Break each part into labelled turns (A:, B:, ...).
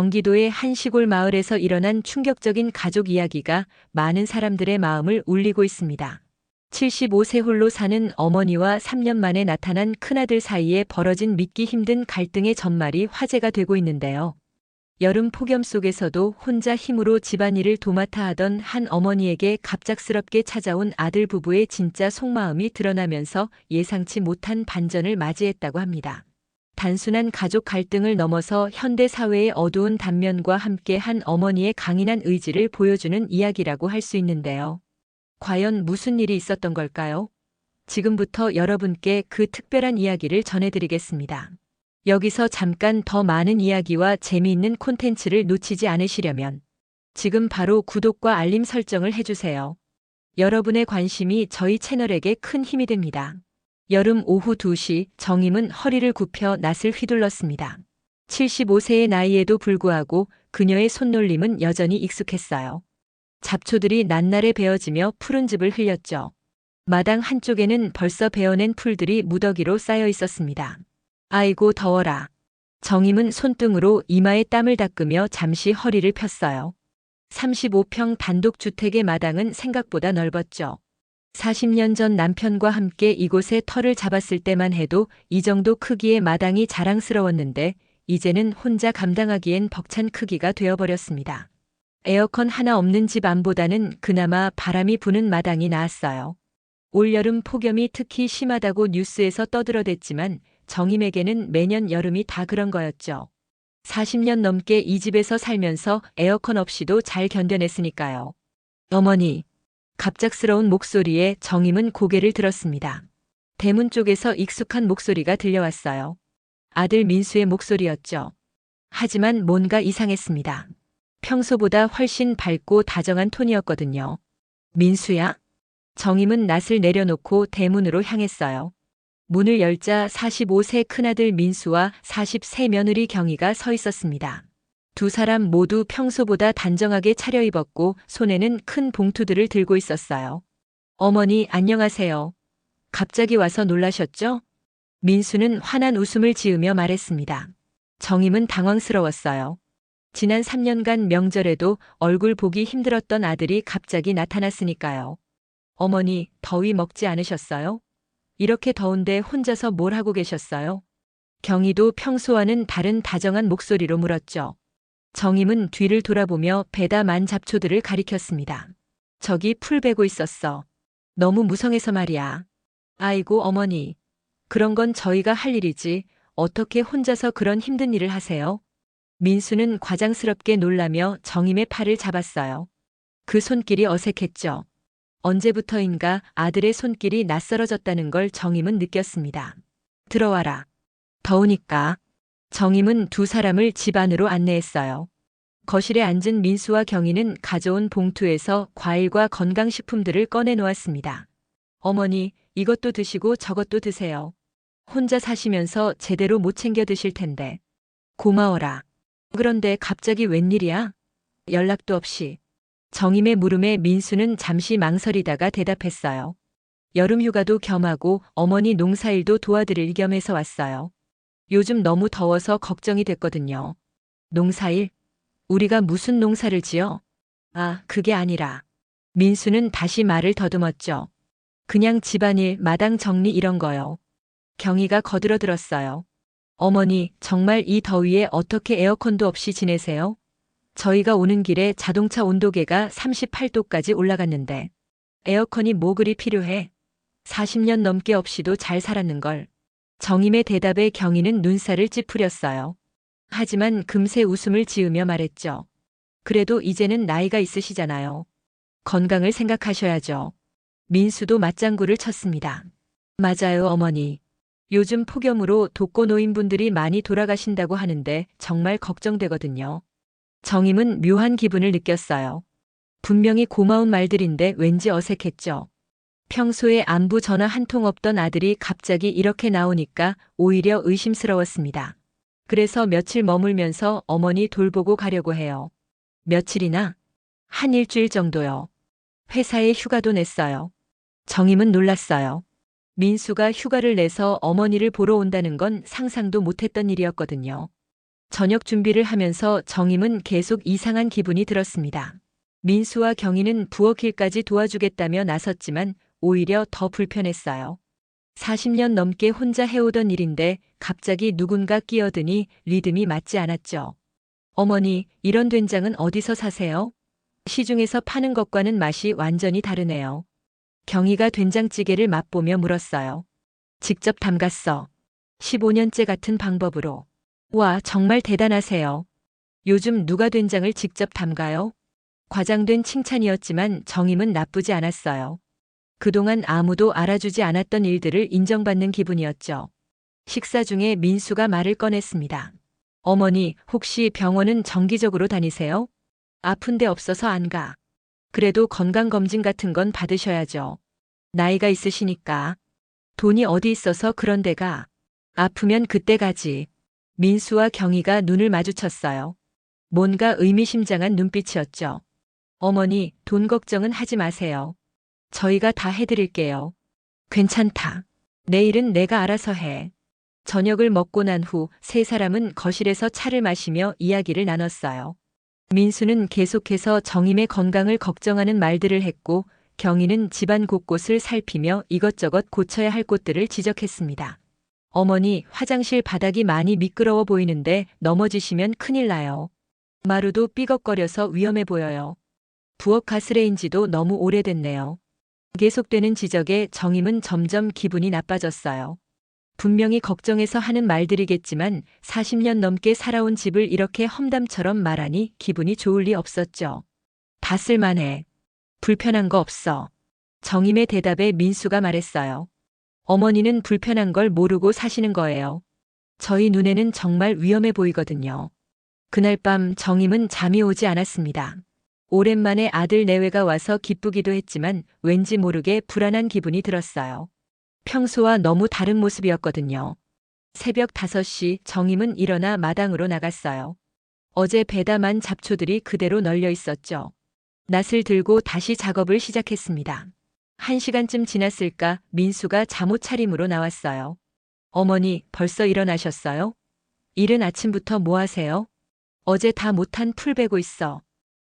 A: 경기도의 한 시골 마을에서 일어난 충격적인 가족 이야기가 많은 사람들의 마음을 울리고 있습니다. 75세 홀로 사는 어머니와 3년 만에 나타난 큰아들 사이에 벌어진 믿기 힘든 갈등의 전말이 화제가 되고 있는데요. 여름 폭염 속에서도 혼자 힘으로 집안일을 도맡아 하던 한 어머니에게 갑작스럽게 찾아온 아들 부부의 진짜 속마음이 드러나면서 예상치 못한 반전을 맞이했다고 합니다. 단순한 가족 갈등을 넘어서 현대 사회의 어두운 단면과 함께 한 어머니의 강인한 의지를 보여주는 이야기라고 할 수 있는데요. 과연 무슨 일이 있었던 걸까요? 지금부터 여러분께 그 특별한 이야기를 전해드리겠습니다. 여기서 잠깐 더 많은 이야기와 재미있는 콘텐츠를 놓치지 않으시려면 지금 바로 구독과 알림 설정을 해주세요. 여러분의 관심이 저희 채널에게 큰 힘이 됩니다. 여름 오후 2시 정임은 허리를 굽혀 낫을 휘둘렀습니다. 75세의 나이에도 불구하고 그녀의 손놀림은 여전히 익숙했어요. 잡초들이 낱날에 베어지며 푸른즙을 흘렸죠. 마당 한쪽에는 벌써 베어낸 풀들이 무더기로 쌓여 있었습니다. 아이고 더워라. 정임은 손등으로 이마에 땀을 닦으며 잠시 허리를 폈어요. 35평 단독주택의 마당은 생각보다 넓었죠. 40년 전 남편과 함께 이곳에 터를 잡았을 때만 해도 이 정도 크기의 마당이 자랑스러웠는데 이제는 혼자 감당하기엔 벅찬 크기가 되어버렸습니다. 에어컨 하나 없는 집 안보다는 그나마 바람이 부는 마당이 나았어요. 올여름 폭염이 특히 심하다고 뉴스에서 떠들어댔지만 정임에게는 매년 여름이 다 그런 거였죠. 40년 넘게 이 집에서 살면서 에어컨 없이도 잘 견뎌냈으니까요. 어머니. 갑작스러운 목소리에 정임은 고개를 들었습니다. 대문 쪽에서 익숙한 목소리가 들려왔어요. 아들 민수의 목소리였죠. 하지만 뭔가 이상했습니다. 평소보다 훨씬 밝고 다정한 톤이었거든요. 민수야? 정임은 낫을 내려놓고 대문으로 향했어요. 문을 열자 45세 큰아들 민수와 40세 며느리 경희가 서 있었습니다. 두 사람 모두 평소보다 단정하게 차려입었고 손에는 큰 봉투들을 들고 있었어요. 어머니 안녕하세요. 갑자기 와서 놀라셨죠? 민수는 환한 웃음을 지으며 말했습니다. 정임은 당황스러웠어요. 지난 3년간 명절에도 얼굴 보기 힘들었던 아들이 갑자기 나타났으니까요. 어머니 더위 먹지 않으셨어요? 이렇게 더운데 혼자서 뭘 하고 계셨어요? 경희도 평소와는 다른 다정한 목소리로 물었죠. 정임은 뒤를 돌아보며 베다 만 잡초들을 가리켰습니다. 저기 풀 베고 있었어. 너무 무성해서 말이야. 아이고 어머니. 그런 건 저희가 할 일이지 어떻게 혼자서 그런 힘든 일을 하세요? 민수는 과장스럽게 놀라며 정임의 팔을 잡았어요. 그 손길이 어색했죠. 언제부터인가 아들의 손길이 낯설어졌다는 걸 정임은 느꼈습니다. 들어와라. 더우니까. 정임은 두 사람을 집 안으로 안내했어요. 거실에 앉은 민수와 경희는 가져온 봉투에서 과일과 건강식품들을 꺼내 놓았습니다. 어머니, 이것도 드시고 저것도 드세요. 혼자 사시면서 제대로 못 챙겨 드실 텐데. 고마워라. 그런데 갑자기 웬일이야? 연락도 없이. 정임의 물음에 민수는 잠시 망설이다가 대답했어요. 여름 휴가도 겸하고 어머니 농사일도 도와드릴 겸해서 왔어요. 요즘 너무 더워서 걱정이 됐거든요. 농사일? 우리가 무슨 농사를 지어? 아, 그게 아니라. 민수는 다시 말을 더듬었죠. 그냥 집안일, 마당 정리 이런 거요. 경희가 거들어들었어요. 어머니, 정말 이 더위에 어떻게 에어컨도 없이 지내세요? 저희가 오는 길에 자동차 온도계가 38도까지 올라갔는데. 에어컨이 뭐 그리 필요해? 40년 넘게 없이도 잘 살았는걸. 정임의 대답에 경희는 눈살을 찌푸렸어요. 하지만 금세 웃음을 지으며 말했죠. 그래도 이제는 나이가 있으시잖아요. 건강을 생각하셔야죠. 민수도 맞장구를 쳤습니다. 맞아요, 어머니. 요즘 폭염으로 독거노인분들이 많이 돌아가신다고 하는데 정말 걱정되거든요. 정임은 묘한 기분을 느꼈어요. 분명히 고마운 말들인데 왠지 어색했죠. 평소에 안부 전화 한 통 없던 아들이 갑자기 이렇게 나오니까 오히려 의심스러웠습니다. 그래서 며칠 머물면서 어머니 돌보고 가려고 해요. 며칠이나? 한 일주일 정도요. 회사에 휴가도 냈어요. 정임은 놀랐어요. 민수가 휴가를 내서 어머니를 보러 온다는 건 상상도 못했던 일이었거든요. 저녁 준비를 하면서 정임은 계속 이상한 기분이 들었습니다. 민수와 경희는 부엌 일까지 도와주겠다며 나섰지만 오히려 더 불편했어요. 40년 넘게 혼자 해오던 일인데 갑자기 누군가 끼어드니 리듬이 맞지 않았죠. 어머니, 이런 된장은 어디서 사세요? 시중에서 파는 것과는 맛이 완전히 다르네요. 경희가 된장찌개를 맛보며 물었어요. 직접 담갔어. 15년째 같은 방법으로. 와, 정말 대단하세요. 요즘 누가 된장을 직접 담가요? 과장된 칭찬이었지만 정임은 나쁘지 않았어요. 그동안 아무도 알아주지 않았던 일들을 인정받는 기분이었죠. 식사 중에 민수가 말을 꺼냈습니다. 어머니, 혹시 병원은 정기적으로 다니세요? 아픈 데 없어서 안 가. 그래도 건강검진 같은 건 받으셔야죠. 나이가 있으시니까. 돈이 어디 있어서 그런 데가. 아프면 그때 가지. 민수와 경희가 눈을 마주쳤어요. 뭔가 의미심장한 눈빛이었죠. 어머니, 돈 걱정은 하지 마세요. 저희가 다 해드릴게요. 괜찮다. 내일은 내가 알아서 해. 저녁을 먹고 난 후 세 사람은 거실에서 차를 마시며 이야기를 나눴어요. 민수는 계속해서 정임의 건강을 걱정하는 말들을 했고 경희는 집안 곳곳을 살피며 이것저것 고쳐야 할 곳들을 지적했습니다. 어머니, 화장실 바닥이 많이 미끄러워 보이는데 넘어지시면 큰일 나요. 마루도 삐걱거려서 위험해 보여요. 부엌 가스레인지도 너무 오래됐네요. 계속되는 지적에 정임은 점점 기분이 나빠졌어요. 분명히 걱정해서 하는 말들이겠지만 40년 넘게 살아온 집을 이렇게 험담처럼 말하니 기분이 좋을 리 없었죠. 다 쓸만해. 불편한 거 없어. 정임의 대답에 민수가 말했어요. 어머니는 불편한 걸 모르고 사시는 거예요. 저희 눈에는 정말 위험해 보이거든요. 그날 밤 정임은 잠이 오지 않았습니다. 오랜만에 아들 내외가 와서 기쁘기도 했지만 왠지 모르게 불안한 기분이 들었어요. 평소와 너무 다른 모습이었거든요. 새벽 5시 정임은 일어나 마당으로 나갔어요. 어제 배담한 잡초들이 그대로 널려 있었죠. 낫을 들고 다시 작업을 시작했습니다. 1시간쯤 지났을까 민수가 잠옷 차림으로 나왔어요. 어머니, 벌써 일어나셨어요? 이른 아침부터 뭐 하세요? 어제 다 못한 풀 베고 있어.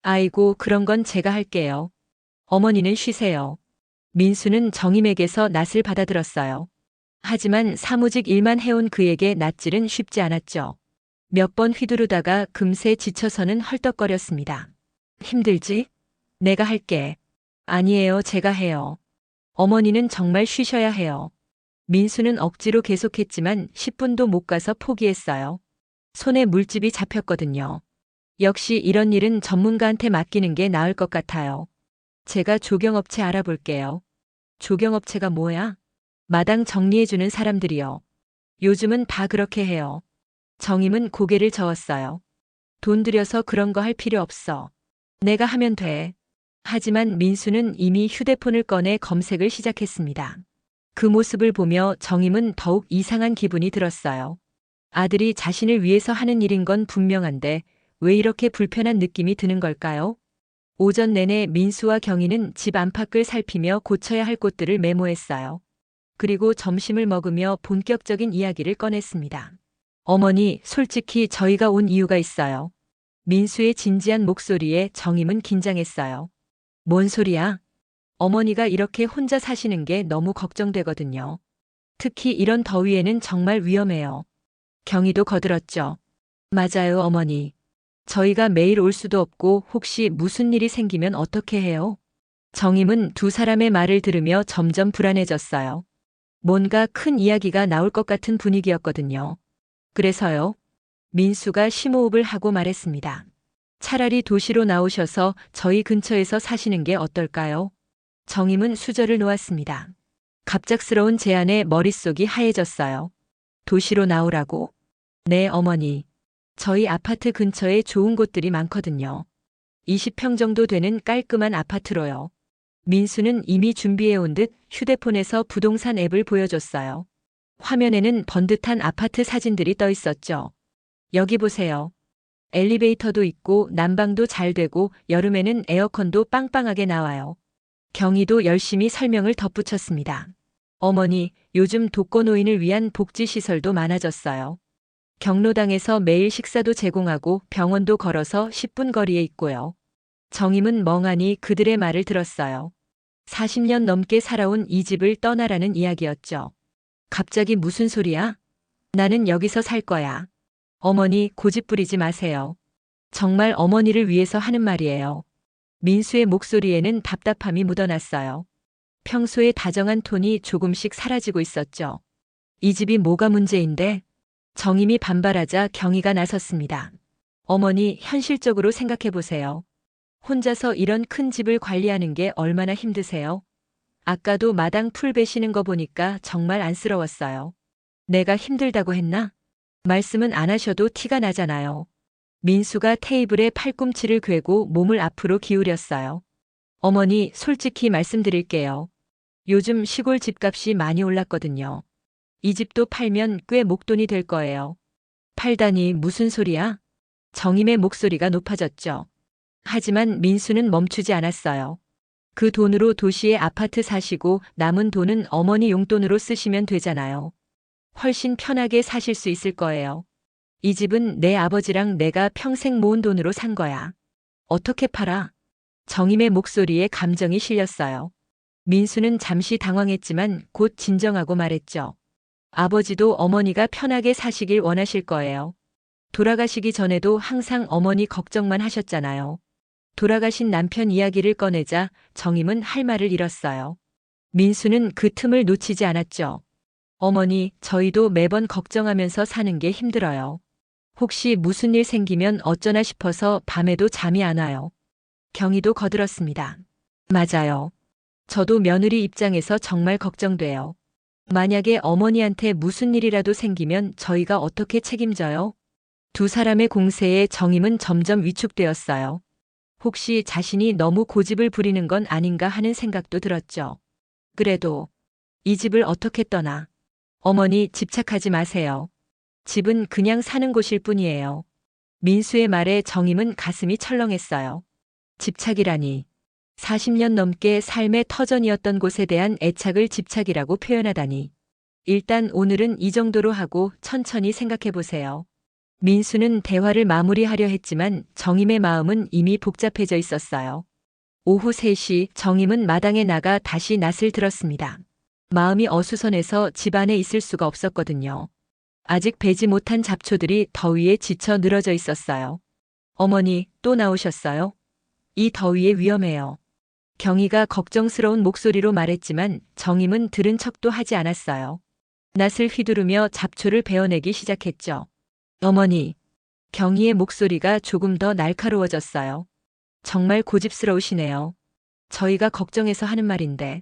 A: 아이고, 그런 건 제가 할게요. 어머니는 쉬세요. 민수는 정임에게서 낫을 받아들었어요. 하지만 사무직 일만 해온 그에게 낫질은 쉽지 않았죠. 몇 번 휘두르다가 금세 지쳐서는 헐떡거렸습니다. 힘들지? 내가 할게. 아니에요, 제가 해요. 어머니는 정말 쉬셔야 해요. 민수는 억지로 계속했지만 10분도 못 가서 포기했어요. 손에 물집이 잡혔거든요. 역시 이런 일은 전문가한테 맡기는 게 나을 것 같아요. 제가 조경업체 알아볼게요. 조경업체가 뭐야? 마당 정리해주는 사람들이요. 요즘은 다 그렇게 해요. 정임은 고개를 저었어요. 돈 들여서 그런 거 할 필요 없어. 내가 하면 돼. 하지만 민수는 이미 휴대폰을 꺼내 검색을 시작했습니다. 그 모습을 보며 정임은 더욱 이상한 기분이 들었어요. 아들이 자신을 위해서 하는 일인 건 분명한데 왜 이렇게 불편한 느낌이 드는 걸까요? 오전 내내 민수와 경희는 집 안팎을 살피며 고쳐야 할 곳들을 메모했어요. 그리고 점심을 먹으며 본격적인 이야기를 꺼냈습니다. 어머니, 솔직히 저희가 온 이유가 있어요. 민수의 진지한 목소리에 정임은 긴장했어요. 뭔 소리야? 어머니가 이렇게 혼자 사시는 게 너무 걱정되거든요. 특히 이런 더위에는 정말 위험해요. 경희도 거들었죠. 맞아요, 어머니. 저희가 매일 올 수도 없고 혹시 무슨 일이 생기면 어떻게 해요? 정임은 두 사람의 말을 들으며 점점 불안해졌어요. 뭔가 큰 이야기가 나올 것 같은 분위기였거든요. 그래서요. 민수가 심호흡을 하고 말했습니다. 차라리 도시로 나오셔서 저희 근처에서 사시는 게 어떨까요? 정임은 수저를 놓았습니다. 갑작스러운 제안에 머릿속이 하얘졌어요. 도시로 나오라고? 네, 어머니. 저희 아파트 근처에 좋은 곳들이 많거든요. 20평 정도 되는 깔끔한 아파트로요. 민수는 이미 준비해온 듯 휴대폰에서 부동산 앱을 보여줬어요. 화면에는 번듯한 아파트 사진들이 떠 있었죠. 여기 보세요. 엘리베이터도 있고 난방도 잘 되고 여름에는 에어컨도 빵빵하게 나와요. 경희도 열심히 설명을 덧붙였습니다. 어머니, 요즘 독거노인을 위한 복지시설도 많아졌어요. 경로당에서 매일 식사도 제공하고 병원도 걸어서 10분 거리에 있고요. 정임은 멍하니 그들의 말을 들었어요. 40년 넘게 살아온 이 집을 떠나라는 이야기였죠. 갑자기 무슨 소리야? 나는 여기서 살 거야. 어머니 고집 부리지 마세요. 정말 어머니를 위해서 하는 말이에요. 민수의 목소리에는 답답함이 묻어났어요. 평소에 다정한 톤이 조금씩 사라지고 있었죠. 이 집이 뭐가 문제인데? 정임이 반발하자 경희가 나섰습니다. 어머니, 현실적으로 생각해 보세요. 혼자서 이런 큰 집을 관리하는 게 얼마나 힘드세요? 아까도 마당 풀 베시는 거 보니까 정말 안쓰러웠어요. 내가 힘들다고 했나? 말씀은 안 하셔도 티가 나잖아요. 민수가 테이블에 팔꿈치를 괴고 몸을 앞으로 기울였어요. 어머니, 솔직히 말씀드릴게요. 요즘 시골 집값이 많이 올랐거든요. 이 집도 팔면 꽤 목돈이 될 거예요. 팔다니 무슨 소리야? 정임의 목소리가 높아졌죠. 하지만 민수는 멈추지 않았어요. 그 돈으로 도시에 아파트 사시고 남은 돈은 어머니 용돈으로 쓰시면 되잖아요. 훨씬 편하게 사실 수 있을 거예요. 이 집은 내 아버지랑 내가 평생 모은 돈으로 산 거야. 어떻게 팔아? 정임의 목소리에 감정이 실렸어요. 민수는 잠시 당황했지만 곧 진정하고 말했죠. 아버지도 어머니가 편하게 사시길 원하실 거예요. 돌아가시기 전에도 항상 어머니 걱정만 하셨잖아요. 돌아가신 남편 이야기를 꺼내자 정임은 할 말을 잃었어요. 민수는 그 틈을 놓치지 않았죠. 어머니, 저희도 매번 걱정하면서 사는 게 힘들어요. 혹시 무슨 일 생기면 어쩌나 싶어서 밤에도 잠이 안 와요. 경희도 거들었습니다. 맞아요. 저도 며느리 입장에서 정말 걱정돼요. 만약에 어머니한테 무슨 일이라도 생기면 저희가 어떻게 책임져요? 두 사람의 공세에 정임은 점점 위축되었어요. 혹시 자신이 너무 고집을 부리는 건 아닌가 하는 생각도 들었죠. 그래도 이 집을 어떻게 떠나? 어머니, 집착하지 마세요. 집은 그냥 사는 곳일 뿐이에요. 민수의 말에 정임은 가슴이 철렁했어요. 집착이라니. 40년 넘게 삶의 터전이었던 곳에 대한 애착을 집착이라고 표현하다니. 일단 오늘은 이 정도로 하고 천천히 생각해 보세요. 민수는 대화를 마무리하려 했지만 정임의 마음은 이미 복잡해져 있었어요. 오후 3시 정임은 마당에 나가 다시 낫을 들었습니다. 마음이 어수선해서 집 안에 있을 수가 없었거든요. 아직 베지 못한 잡초들이 더위에 지쳐 늘어져 있었어요. 어머니, 또 나오셨어요? 이 더위에 위험해요. 경희가 걱정스러운 목소리로 말했지만 정임은 들은 척도 하지 않았어요. 낫을 휘두르며 잡초를 베어내기 시작했죠. 어머니, 경희의 목소리가 조금 더 날카로워졌어요. 정말 고집스러우시네요. 저희가 걱정해서 하는 말인데.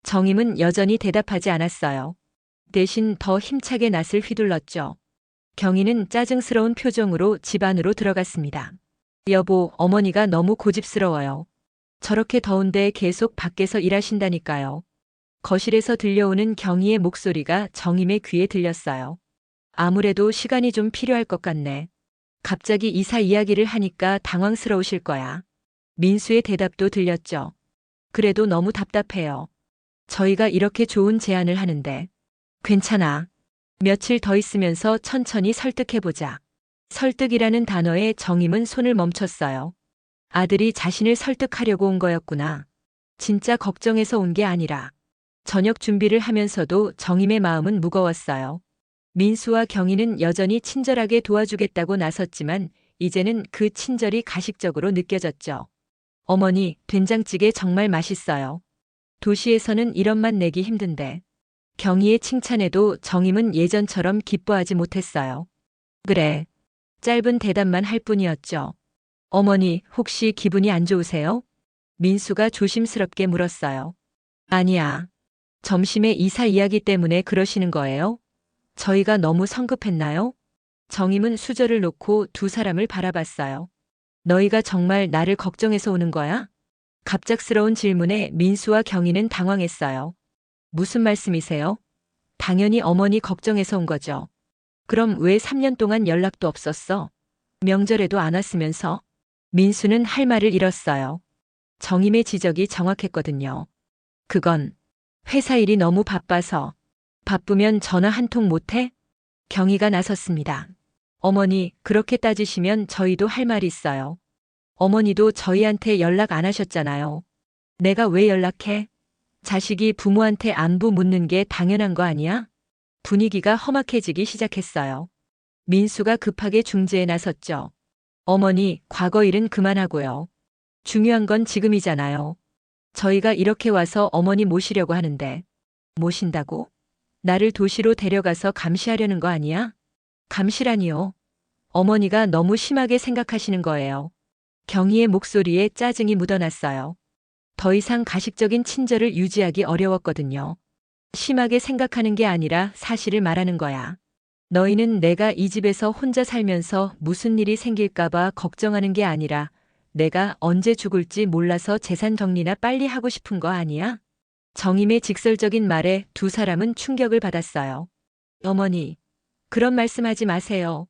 A: 정임은 여전히 대답하지 않았어요. 대신 더 힘차게 낫을 휘둘렀죠. 경희는 짜증스러운 표정으로 집 안으로 들어갔습니다. 여보, 어머니가 너무 고집스러워요. 저렇게 더운데 계속 밖에서 일하신다니까요. 거실에서 들려오는 경희의 목소리가 정임의 귀에 들렸어요. 아무래도 시간이 좀 필요할 것 같네. 갑자기 이사 이야기를 하니까 당황스러우실 거야. 민수의 대답도 들렸죠. 그래도 너무 답답해요. 저희가 이렇게 좋은 제안을 하는데. 괜찮아. 며칠 더 있으면서 천천히 설득해보자. 설득이라는 단어에 정임은 손을 멈췄어요. 아들이 자신을 설득하려고 온 거였구나. 진짜 걱정해서 온 게 아니라. 저녁 준비를 하면서도 정임의 마음은 무거웠어요. 민수와 경희는 여전히 친절하게 도와주겠다고 나섰지만 이제는 그 친절이 가식적으로 느껴졌죠. 어머니, 된장찌개 정말 맛있어요. 도시에서는 이런 맛 내기 힘든데. 경희의 칭찬에도 정임은 예전처럼 기뻐하지 못했어요. 그래. 짧은 대답만 할 뿐이었죠. 어머니, 혹시 기분이 안 좋으세요? 민수가 조심스럽게 물었어요. 아니야. 점심에 이사 이야기 때문에 그러시는 거예요? 저희가 너무 성급했나요? 정임은 수저를 놓고 두 사람을 바라봤어요. 너희가 정말 나를 걱정해서 오는 거야? 갑작스러운 질문에 민수와 경희는 당황했어요. 무슨 말씀이세요? 당연히 어머니 걱정해서 온 거죠. 그럼 왜 3년 동안 연락도 없었어? 명절에도 안 왔으면서? 민수는 할 말을 잃었어요. 정임의 지적이 정확했거든요. 그건 회사 일이 너무 바빠서. 바쁘면 전화 한 통 못해? 경희가 나섰습니다. 어머니, 그렇게 따지시면 저희도 할 말이 있어요. 어머니도 저희한테 연락 안 하셨잖아요. 내가 왜 연락해? 자식이 부모한테 안부 묻는 게 당연한 거 아니야? 분위기가 험악해지기 시작했어요. 민수가 급하게 중재에 나섰죠. 어머니, 과거 일은 그만하고요. 중요한 건 지금이잖아요. 저희가 이렇게 와서 어머니 모시려고 하는데. 모신다고? 나를 도시로 데려가서 감시하려는 거 아니야? 감시라니요. 어머니가 너무 심하게 생각하시는 거예요. 경희의 목소리에 짜증이 묻어났어요. 더 이상 가식적인 친절을 유지하기 어려웠거든요. 심하게 생각하는 게 아니라 사실을 말하는 거야. 너희는 내가 이 집에서 혼자 살면서 무슨 일이 생길까봐 걱정하는 게 아니라 내가 언제 죽을지 몰라서 재산 정리나 빨리 하고 싶은 거 아니야? 정임의 직설적인 말에 두 사람은 충격을 받았어요. 어머니, 그런 말씀하지 마세요.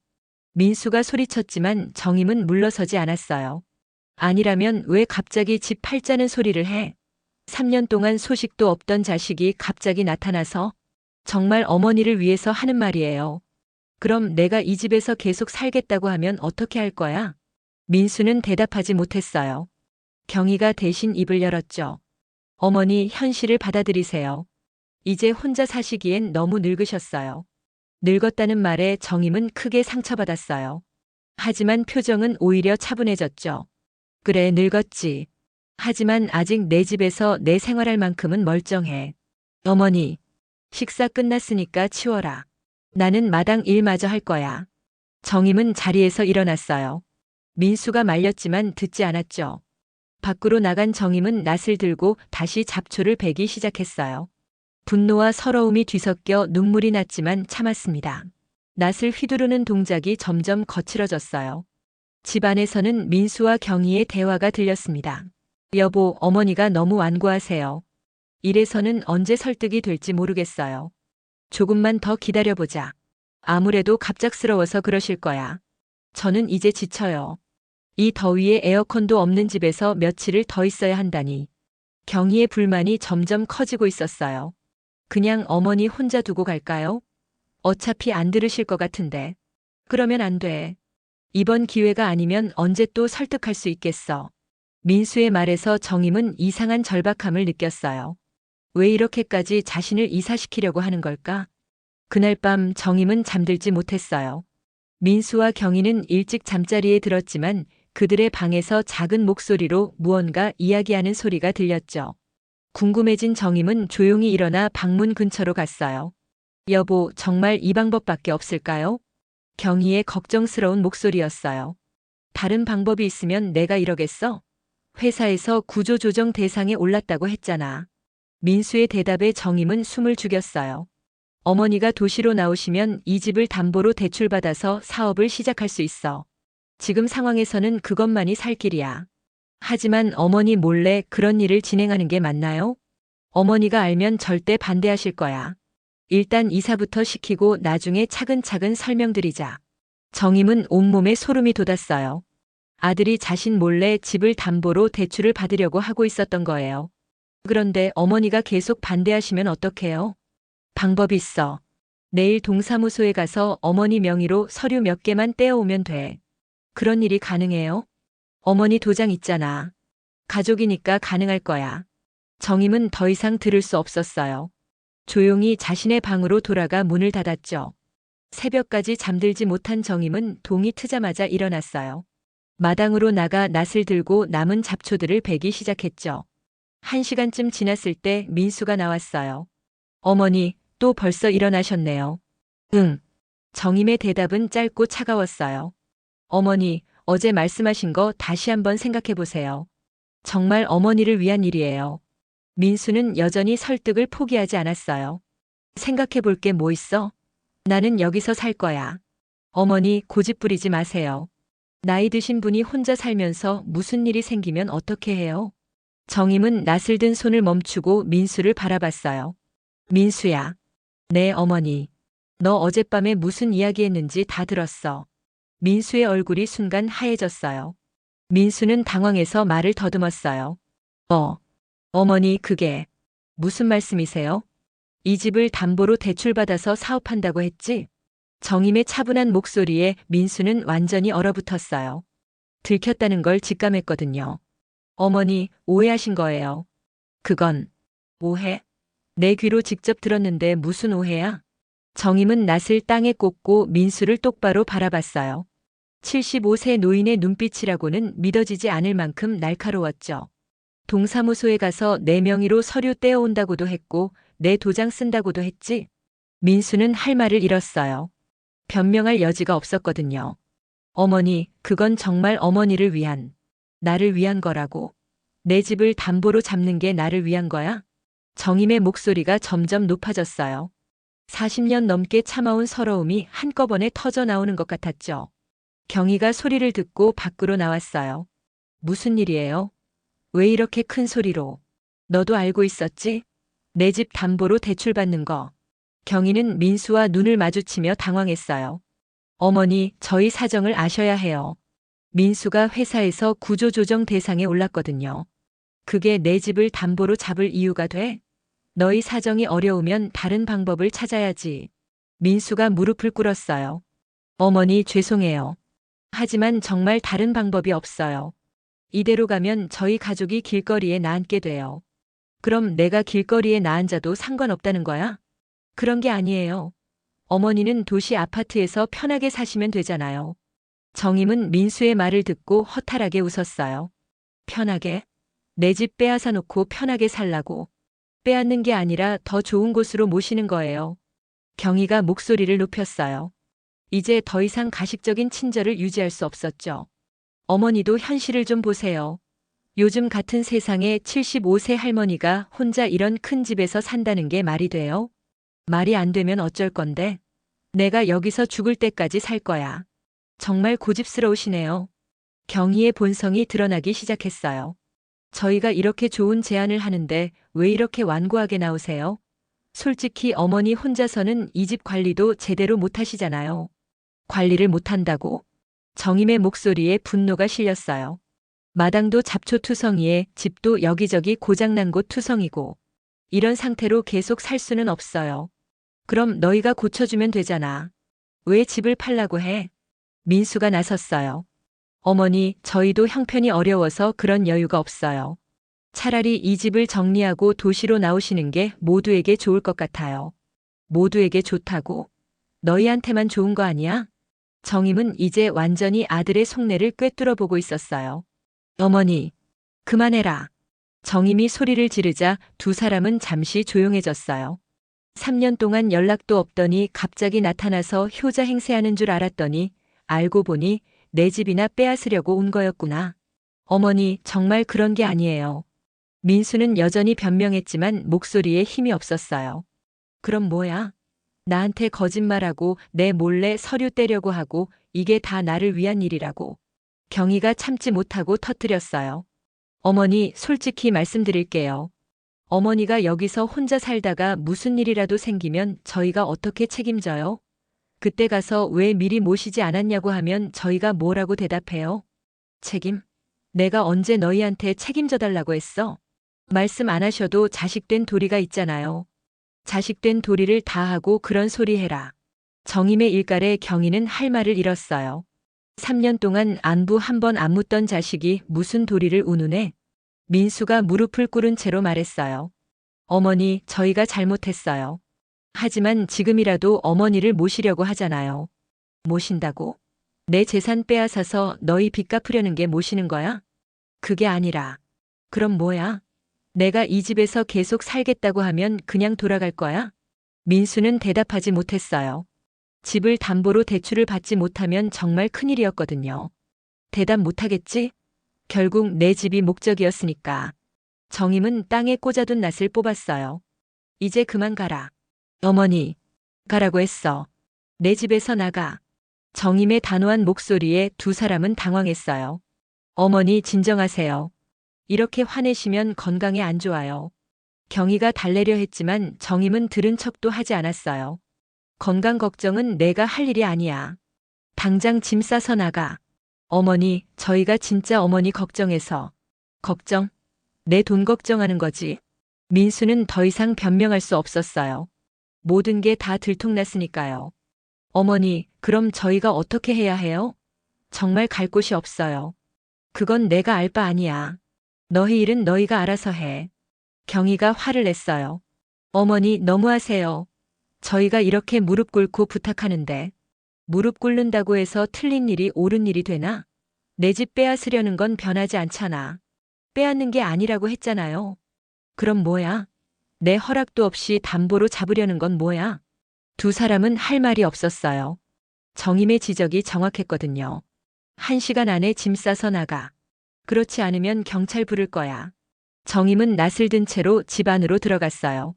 A: 민수가 소리쳤지만 정임은 물러서지 않았어요. 아니라면 왜 갑자기 집 팔자는 소리를 해? 3년 동안 소식도 없던 자식이 갑자기 나타나서 정말 어머니를 위해서 하는 말이에요. 그럼 내가 이 집에서 계속 살겠다고 하면 어떻게 할 거야? 민수는 대답하지 못했어요. 경희가 대신 입을 열었죠. 어머니, 현실을 받아들이세요. 이제 혼자 사시기엔 너무 늙으셨어요. 늙었다는 말에 정임은 크게 상처받았어요. 하지만 표정은 오히려 차분해졌죠. 그래, 늙었지. 하지만 아직 내 집에서 내 생활할 만큼은 멀쩡해. 어머니, 식사 끝났으니까 치워라. 나는 마당 일마저 할 거야. 정임은 자리에서 일어났어요. 민수가 말렸지만 듣지 않았죠. 밖으로 나간 정임은 낫을 들고 다시 잡초를 베기 시작했어요. 분노와 서러움이 뒤섞여 눈물이 났지만 참았습니다. 낫을 휘두르는 동작이 점점 거칠어졌어요. 집 안에서는 민수와 경희의 대화가 들렸습니다. 여보, 어머니가 너무 완고하세요. 이래서는 언제 설득이 될지 모르겠어요. 조금만 더 기다려보자. 아무래도 갑작스러워서 그러실 거야. 저는 이제 지쳐요. 이 더위에 에어컨도 없는 집에서 며칠을 더 있어야 한다니. 경희의 불만이 점점 커지고 있었어요. 그냥 어머니 혼자 두고 갈까요? 어차피 안 들으실 것 같은데. 그러면 안 돼. 이번 기회가 아니면 언제 또 설득할 수 있겠어. 민수의 말에서 정임은 이상한 절박함을 느꼈어요. 왜 이렇게까지 자신을 이사시키려고 하는 걸까? 그날 밤 정임은 잠들지 못했어요. 민수와 경희는 일찍 잠자리에 들었지만 그들의 방에서 작은 목소리로 무언가 이야기하는 소리가 들렸죠. 궁금해진 정임은 조용히 일어나 방문 근처로 갔어요. 여보, 정말 이 방법밖에 없을까요? 경희의 걱정스러운 목소리였어요. 다른 방법이 있으면 내가 이러겠어? 회사에서 구조조정 대상에 올랐다고 했잖아. 민수의 대답에 정임은 숨을 죽였어요. 어머니가 도시로 나오시면 이 집을 담보로 대출받아서 사업을 시작할 수 있어. 지금 상황에서는 그것만이 살 길이야. 하지만 어머니 몰래 그런 일을 진행하는 게 맞나요? 어머니가 알면 절대 반대하실 거야. 일단 이사부터 시키고 나중에 차근차근 설명드리자. 정임은 온몸에 소름이 돋았어요. 아들이 자신 몰래 집을 담보로 대출을 받으려고 하고 있었던 거예요. 그런데 어머니가 계속 반대하시면 어떡해요? 방법이 있어. 내일 동사무소에 가서 어머니 명의로 서류 몇 개만 떼어오면 돼. 그런 일이 가능해요? 어머니 도장 있잖아. 가족이니까 가능할 거야. 정임은 더 이상 들을 수 없었어요. 조용히 자신의 방으로 돌아가 문을 닫았죠. 새벽까지 잠들지 못한 정임은 동이 트자마자 일어났어요. 마당으로 나가 낫을 들고 남은 잡초들을 베기 시작했죠. 1시간쯤 지났을 때 민수가 나왔어요. 어머니, 또 벌써 일어나셨네요. 응. 정임의 대답은 짧고 차가웠어요. 어머니, 어제 말씀하신 거 다시 한번 생각해 보세요. 정말 어머니를 위한 일이에요. 민수는 여전히 설득을 포기하지 않았어요. 생각해 볼 게 뭐 있어? 나는 여기서 살 거야. 어머니, 고집 부리지 마세요. 나이 드신 분이 혼자 살면서 무슨 일이 생기면 어떻게 해요? 정임은 낫을 든 손을 멈추고 민수를 바라봤어요. 민수야. 네, 어머니. 너 어젯밤에 무슨 이야기했는지 다 들었어. 민수의 얼굴이 순간 하얘졌어요. 민수는 당황해서 말을 더듬었어요. 어머니, 그게 무슨 말씀이세요? 이 집을 담보로 대출받아서 사업한다고 했지? 정임의 차분한 목소리에 민수는 완전히 얼어붙었어요. 들켰다는 걸 직감했거든요. 어머니, 오해하신 거예요. 그건 오해? 내 귀로 직접 들었는데 무슨 오해야? 정임은 낯을 땅에 꽂고 민수를 똑바로 바라봤어요. 75세 노인의 눈빛이라고는 믿어지지 않을 만큼 날카로웠죠. 동사무소에 가서 내 명의로 서류 떼어온다고도 했고 내 도장 쓴다고도 했지. 민수는 할 말을 잃었어요. 변명할 여지가 없었거든요. 어머니, 그건 정말 어머니를 위한, 나를 위한 거라고. 내 집을 담보로 잡는 게 나를 위한 거야? 정임의 목소리가 점점 높아졌어요. 40년 넘게 참아온 서러움이 한꺼번에 터져 나오는 것 같았죠. 경희가 소리를 듣고 밖으로 나왔어요. 무슨 일이에요? 왜 이렇게 큰 소리로? 너도 알고 있었지? 내 집 담보로 대출받는 거. 경희는 민수와 눈을 마주치며 당황했어요. 어머니, 저희 사정을 아셔야 해요. 민수가 회사에서 구조조정 대상에 올랐거든요. 그게 내 집을 담보로 잡을 이유가 돼? 너희 사정이 어려우면 다른 방법을 찾아야지. 민수가 무릎을 꿇었어요. 어머니, 죄송해요. 하지만 정말 다른 방법이 없어요. 이대로 가면 저희 가족이 길거리에 나앉게 돼요. 그럼 내가 길거리에 나앉아도 상관없다는 거야? 그런 게 아니에요. 어머니는 도시 아파트에서 편하게 사시면 되잖아요. 정임은 민수의 말을 듣고 허탈하게 웃었어요. 편하게? 내 집 빼앗아 놓고 편하게 살라고. 빼앗는 게 아니라 더 좋은 곳으로 모시는 거예요. 경희가 목소리를 높였어요. 이제 더 이상 가식적인 친절을 유지할 수 없었죠. 어머니도 현실을 좀 보세요. 요즘 같은 세상에 75세 할머니가 혼자 이런 큰 집에서 산다는 게 말이 돼요? 말이 안 되면 어쩔 건데? 내가 여기서 죽을 때까지 살 거야. 정말 고집스러우시네요. 경희의 본성이 드러나기 시작했어요. 저희가 이렇게 좋은 제안을 하는데 왜 이렇게 완고하게 나오세요? 솔직히 어머니 혼자서는 이 집 관리도 제대로 못 하시잖아요. 관리를 못 한다고? 정임의 목소리에 분노가 실렸어요. 마당도 잡초투성이에 집도 여기저기 고장난 곳 투성이고 이런 상태로 계속 살 수는 없어요. 그럼 너희가 고쳐주면 되잖아. 왜 집을 팔라고 해? 민수가 나섰어요. 어머니, 저희도 형편이 어려워서 그런 여유가 없어요. 차라리 이 집을 정리하고 도시로 나오시는 게 모두에게 좋을 것 같아요. 모두에게 좋다고? 너희한테만 좋은 거 아니야? 정임은 이제 완전히 아들의 속내를 꿰뚫어 보고 있었어요. 어머니, 그만해라. 정임이 소리를 지르자 두 사람은 잠시 조용해졌어요. 3년 동안 연락도 없더니 갑자기 나타나서 효자 행세하는 줄 알았더니 알고 보니 내 집이나 빼앗으려고 온 거였구나. 어머니, 정말 그런 게 아니에요. 민수는 여전히 변명했지만 목소리에 힘이 없었어요. 그럼 뭐야? 나한테 거짓말하고 내 몰래 서류 떼려고 하고 이게 다 나를 위한 일이라고. 경희가 참지 못하고 터뜨렸어요. 어머니, 솔직히 말씀드릴게요. 어머니가 여기서 혼자 살다가 무슨 일이라도 생기면 저희가 어떻게 책임져요? 그때 가서 왜 미리 모시지 않았냐고 하면 저희가 뭐라고 대답해요? 책임? 내가 언제 너희한테 책임져 달라고 했어? 말씀 안 하셔도 자식된 도리가 있잖아요. 자식된 도리를 다하고 그런 소리 해라. 정임의 일갈에 경희는 할 말을 잃었어요. 3년 동안 안부 한 번 안 묻던 자식이 무슨 도리를 운운해? 민수가 무릎을 꿇은 채로 말했어요. 어머니, 저희가 잘못했어요. 하지만 지금이라도 어머니를 모시려고 하잖아요. 모신다고? 내 재산 빼앗아서 너희 빚 갚으려는 게 모시는 거야? 그게 아니라. 그럼 뭐야? 내가 이 집에서 계속 살겠다고 하면 그냥 돌아갈 거야? 민수는 대답하지 못했어요. 집을 담보로 대출을 받지 못하면 정말 큰일이었거든요. 대답 못하겠지? 결국 내 집이 목적이었으니까. 정임은 땅에 꽂아둔 낫을 뽑았어요. 이제 그만 가라. 어머니, 가라고 했어. 내 집에서 나가. 정임의 단호한 목소리에 두 사람은 당황했어요. 어머니, 진정하세요. 이렇게 화내시면 건강에 안 좋아요. 경희가 달래려 했지만 정임은 들은 척도 하지 않았어요. 건강 걱정은 내가 할 일이 아니야. 당장 짐 싸서 나가. 어머니, 저희가 진짜 어머니 걱정해서. 걱정? 내 돈 걱정하는 거지. 민수는 더 이상 변명할 수 없었어요. 모든 게 다 들통났으니까요. 어머니, 그럼 저희가 어떻게 해야 해요? 정말 갈 곳이 없어요. 그건 내가 알 바 아니야. 너희 일은 너희가 알아서 해. 경희가 화를 냈어요. 어머니, 너무하세요. 저희가 이렇게 무릎 꿇고 부탁하는데 무릎 꿇는다고 해서 틀린 일이 옳은 일이 되나? 내 집 빼앗으려는 건 변하지 않잖아. 빼앗는 게 아니라고 했잖아요. 그럼 뭐야? 내 허락도 없이 담보로 잡으려는 건 뭐야? 두 사람은 할 말이 없었어요. 정임의 지적이 정확했거든요. 1시간 안에 짐 싸서 나가. 그렇지 않으면 경찰 부를 거야. 정임은 낯을 든 채로 집 안으로 들어갔어요.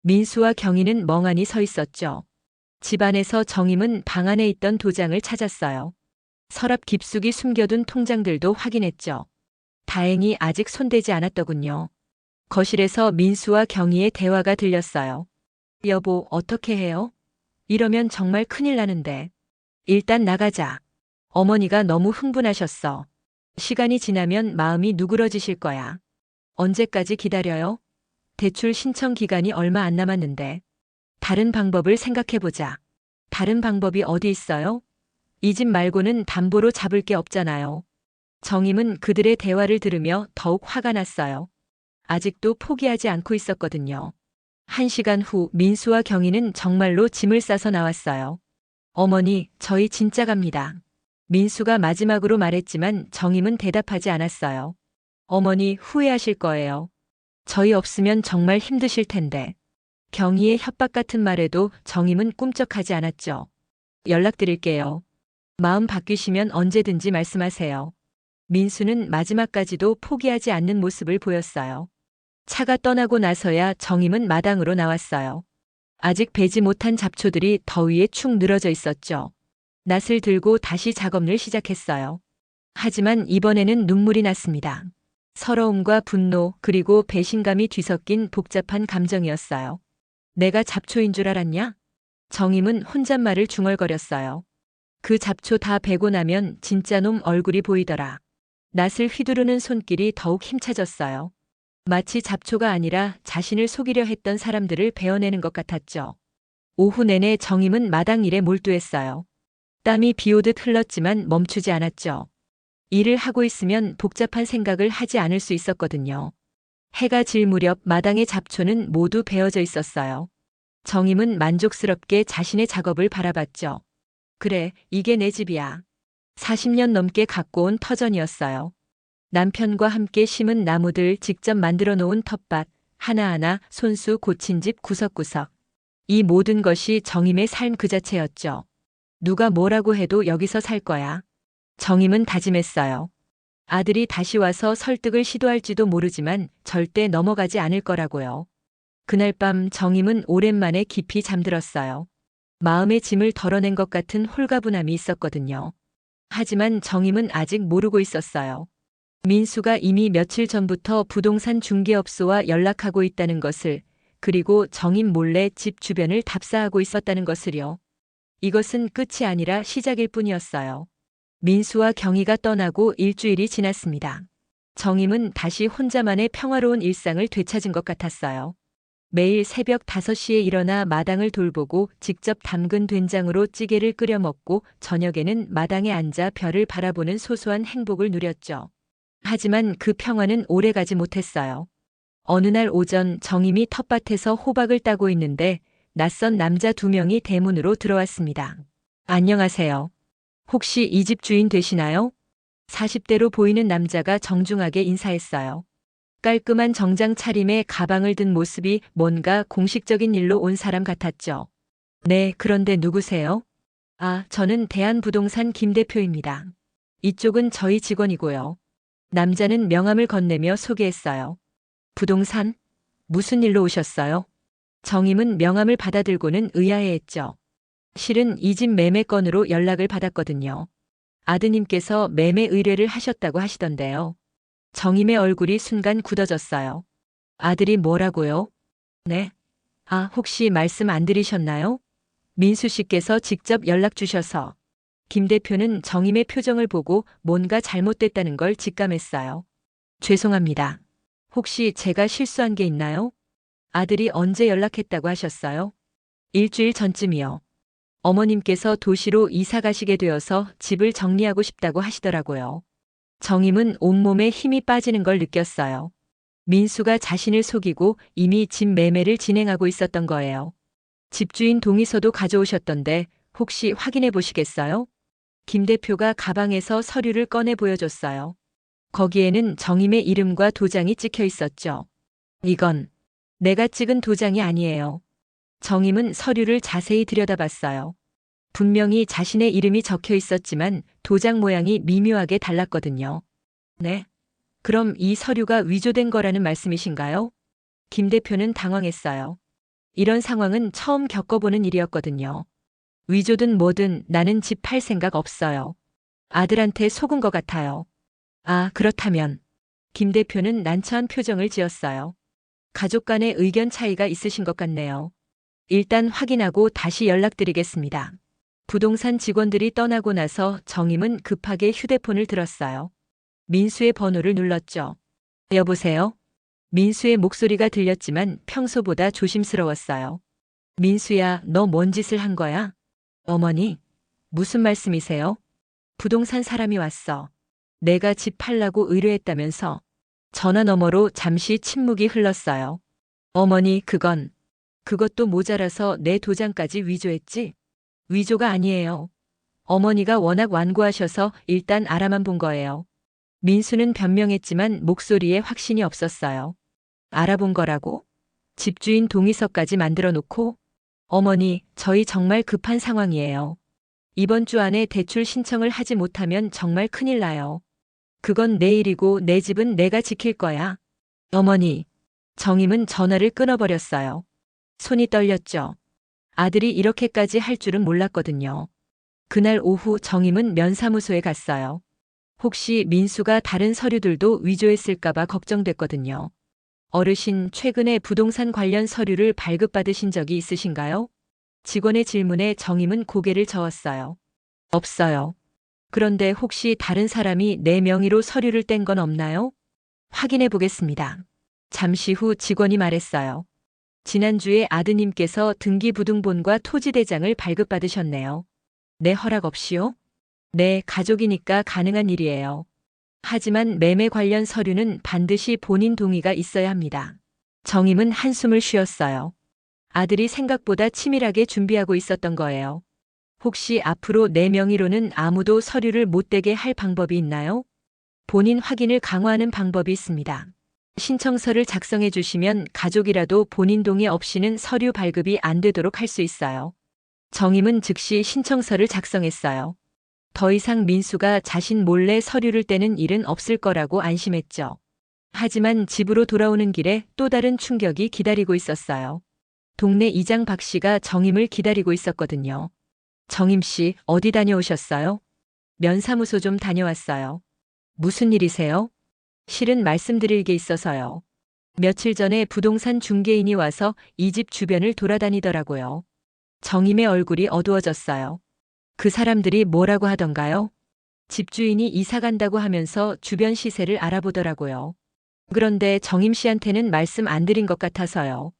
A: 민수와 경희는 멍하니 서 있었죠. 집 안에서 정임은 방 안에 있던 도장을 찾았어요. 서랍 깊숙이 숨겨둔 통장들도 확인했죠. 다행히 아직 손대지 않았더군요. 거실에서 민수와 경희의 대화가 들렸어요. 여보, 어떻게 해요? 이러면 정말 큰일 나는데. 일단 나가자. 어머니가 너무 흥분하셨어. 시간이 지나면 마음이 누그러지실 거야. 언제까지 기다려요? 대출 신청 기간이 얼마 안 남았는데. 다른 방법을 생각해보자. 다른 방법이 어디 있어요? 이 집 말고는 담보로 잡을 게 없잖아요. 정임은 그들의 대화를 들으며 더욱 화가 났어요. 아직도 포기하지 않고 있었거든요. 1시간 후 민수와 경희는 정말로 짐을 싸서 나왔어요. 어머니, 저희 진짜 갑니다. 민수가 마지막으로 말했지만 정임은 대답하지 않았어요. 어머니, 후회하실 거예요. 저희 없으면 정말 힘드실 텐데. 경희의 협박 같은 말에도 정임은 꿈쩍하지 않았죠. 연락드릴게요. 마음 바뀌시면 언제든지 말씀하세요. 민수는 마지막까지도 포기하지 않는 모습을 보였어요. 차가 떠나고 나서야 정임은 마당으로 나왔어요. 아직 베지 못한 잡초들이 더위에 축 늘어져 있었죠. 낫을 들고 다시 작업을 시작했어요. 하지만 이번에는 눈물이 났습니다. 서러움과 분노 그리고 배신감이 뒤섞인 복잡한 감정이었어요. 내가 잡초인 줄 알았냐? 정임은 혼잣말을 중얼거렸어요. 그 잡초 다 베고 나면 진짜 놈 얼굴이 보이더라. 낫을 휘두르는 손길이 더욱 힘차졌어요. 마치 잡초가 아니라 자신을 속이려 했던 사람들을 베어내는 것 같았죠. 오후 내내 정임은 마당 일에 몰두했어요. 땀이 비오듯 흘렀지만 멈추지 않았죠. 일을 하고 있으면 복잡한 생각을 하지 않을 수 있었거든요. 해가 질 무렵 마당의 잡초는 모두 베어져 있었어요. 정임은 만족스럽게 자신의 작업을 바라봤죠. 그래, 이게 내 집이야. 40년 넘게 갖고 온 터전이었어요. 남편과 함께 심은 나무들 직접 만들어 놓은 텃밭, 하나하나 손수 고친 집 구석구석. 이 모든 것이 정임의 삶 그 자체였죠. 누가 뭐라고 해도 여기서 살 거야. 정임은 다짐했어요. 아들이 다시 와서 설득을 시도할지도 모르지만 절대 넘어가지 않을 거라고요. 그날 밤 정임은 오랜만에 깊이 잠들었어요. 마음의 짐을 덜어낸 것 같은 홀가분함이 있었거든요. 하지만 정임은 아직 모르고 있었어요. 민수가 이미 며칠 전부터 부동산 중개업소와 연락하고 있다는 것을, 그리고 정임 몰래 집 주변을 답사하고 있었다는 것을요. 이것은 끝이 아니라 시작일 뿐이었어요. 민수와 경희가 떠나고 일주일이 지났습니다. 정임은 다시 혼자만의 평화로운 일상을 되찾은 것 같았어요. 매일 새벽 5시에 일어나 마당을 돌보고 직접 담근 된장으로 찌개를 끓여 먹고 저녁에는 마당에 앉아 별을 바라보는 소소한 행복을 누렸죠. 하지만 그 평화는 오래가지 못했어요. 어느 날 오전 정임이 텃밭에서 호박을 따고 있는데 낯선 남자 2명이 대문으로 들어왔습니다. 안녕하세요. 혹시 이 집 주인 되시나요? 40대로 보이는 남자가 정중하게 인사했어요. 깔끔한 정장 차림에 가방을 든 모습이 뭔가 공식적인 일로 온 사람 같았죠. 네, 그런데 누구세요? 아, 저는 대한부동산 김 대표입니다. 이쪽은 저희 직원이고요. 남자는 명함을 건네며 소개했어요. 부동산? 무슨 일로 오셨어요? 정임은 명함을 받아들고는 의아해했죠. 실은 이 집 매매 건으로 연락을 받았거든요. 아드님께서 매매 의뢰를 하셨다고 하시던데요. 정임의 얼굴이 순간 굳어졌어요. 아들이 뭐라고요? 네. 아, 혹시 말씀 안 드리셨나요? 민수 씨께서 직접 연락 주셔서. 김 대표는 정임의 표정을 보고 뭔가 잘못됐다는 걸 직감했어요. 죄송합니다. 혹시 제가 실수한 게 있나요? 아들이 언제 연락했다고 하셨어요? 일주일 전쯤이요. 어머님께서 도시로 이사 가시게 되어서 집을 정리하고 싶다고 하시더라고요. 정임은 온몸에 힘이 빠지는 걸 느꼈어요. 민수가 자신을 속이고 이미 집 매매를 진행하고 있었던 거예요. 집주인 동의서도 가져오셨던데 혹시 확인해 보시겠어요? 김 대표가 가방에서 서류를 꺼내 보여줬어요. 거기에는 정임의 이름과 도장이 찍혀 있었죠. 이건 내가 찍은 도장이 아니에요. 정임은 서류를 자세히 들여다봤어요. 분명히 자신의 이름이 적혀 있었지만 도장 모양이 미묘하게 달랐거든요. 네? 그럼 이 서류가 위조된 거라는 말씀이신가요? 김 대표는 당황했어요. 이런 상황은 처음 겪어보는 일이었거든요. 위조든 뭐든 나는 집 팔 생각 없어요. 아들한테 속은 것 같아요. 아, 그렇다면. 김 대표는 난처한 표정을 지었어요. 가족 간의 의견 차이가 있으신 것 같네요. 일단 확인하고 다시 연락드리겠습니다. 부동산 직원들이 떠나고 나서 정임은 급하게 휴대폰을 들었어요. 민수의 번호를 눌렀죠. 여보세요? 민수의 목소리가 들렸지만 평소보다 조심스러웠어요. 민수야, 너 뭔 짓을 한 거야? 어머니, 무슨 말씀이세요? 부동산 사람이 왔어. 내가 집 팔라고 의뢰했다면서. 전화 너머로 잠시 침묵이 흘렀어요. 어머니, 그것도 모자라서 내 도장까지 위조했지? 위조가 아니에요. 어머니가 워낙 완고하셔서 일단 알아만 본 거예요. 민수는 변명했지만 목소리에 확신이 없었어요. 알아본 거라고? 집주인 동의서까지 만들어 놓고? 어머니, 저희 정말 급한 상황이에요. 이번 주 안에 대출 신청을 하지 못하면 정말 큰일 나요. 그건 내일이고 내 집은 내가 지킬 거야. 어머니, 정임은 전화를 끊어버렸어요. 손이 떨렸죠. 아들이 이렇게까지 할 줄은 몰랐거든요. 그날 오후 정임은 면사무소에 갔어요. 혹시 민수가 다른 서류들도 위조했을까봐 걱정됐거든요. 어르신, 최근에 부동산 관련 서류를 발급받으신 적이 있으신가요? 직원의 질문에 정임은 고개를 저었어요. 없어요. 그런데 혹시 다른 사람이 내 명의로 서류를 뗀 건 없나요? 확인해 보겠습니다. 잠시 후 직원이 말했어요. 지난주에 아드님께서 등기부등본과 토지대장을 발급받으셨네요. 내 허락 없이요? 네, 가족이니까 가능한 일이에요. 하지만 매매 관련 서류는 반드시 본인 동의가 있어야 합니다. 정임은 한숨을 쉬었어요. 아들이 생각보다 치밀하게 준비하고 있었던 거예요. 혹시 앞으로 내 명의로는 아무도 서류를 못 떼게 할 방법이 있나요? 본인 확인을 강화하는 방법이 있습니다. 신청서를 작성해 주시면 가족이라도 본인 동의 없이는 서류 발급이 안 되도록 할 수 있어요. 정임은 즉시 신청서를 작성했어요. 더 이상 민수가 자신 몰래 서류를 떼는 일은 없을 거라고 안심했죠. 하지만 집으로 돌아오는 길에 또 다른 충격이 기다리고 있었어요. 동네 이장 박 씨가 정임을 기다리고 있었거든요. 정임 씨, 어디 다녀오셨어요? 면사무소 좀 다녀왔어요. 무슨 일이세요? 실은 말씀드릴 게 있어서요. 며칠 전에 부동산 중개인이 와서 이 집 주변을 돌아다니더라고요. 정임의 얼굴이 어두워졌어요. 그 사람들이 뭐라고 하던가요? 집주인이 이사 간다고 하면서 주변 시세를 알아보더라고요. 그런데 정임 씨한테는 말씀 안 드린 것 같아서요.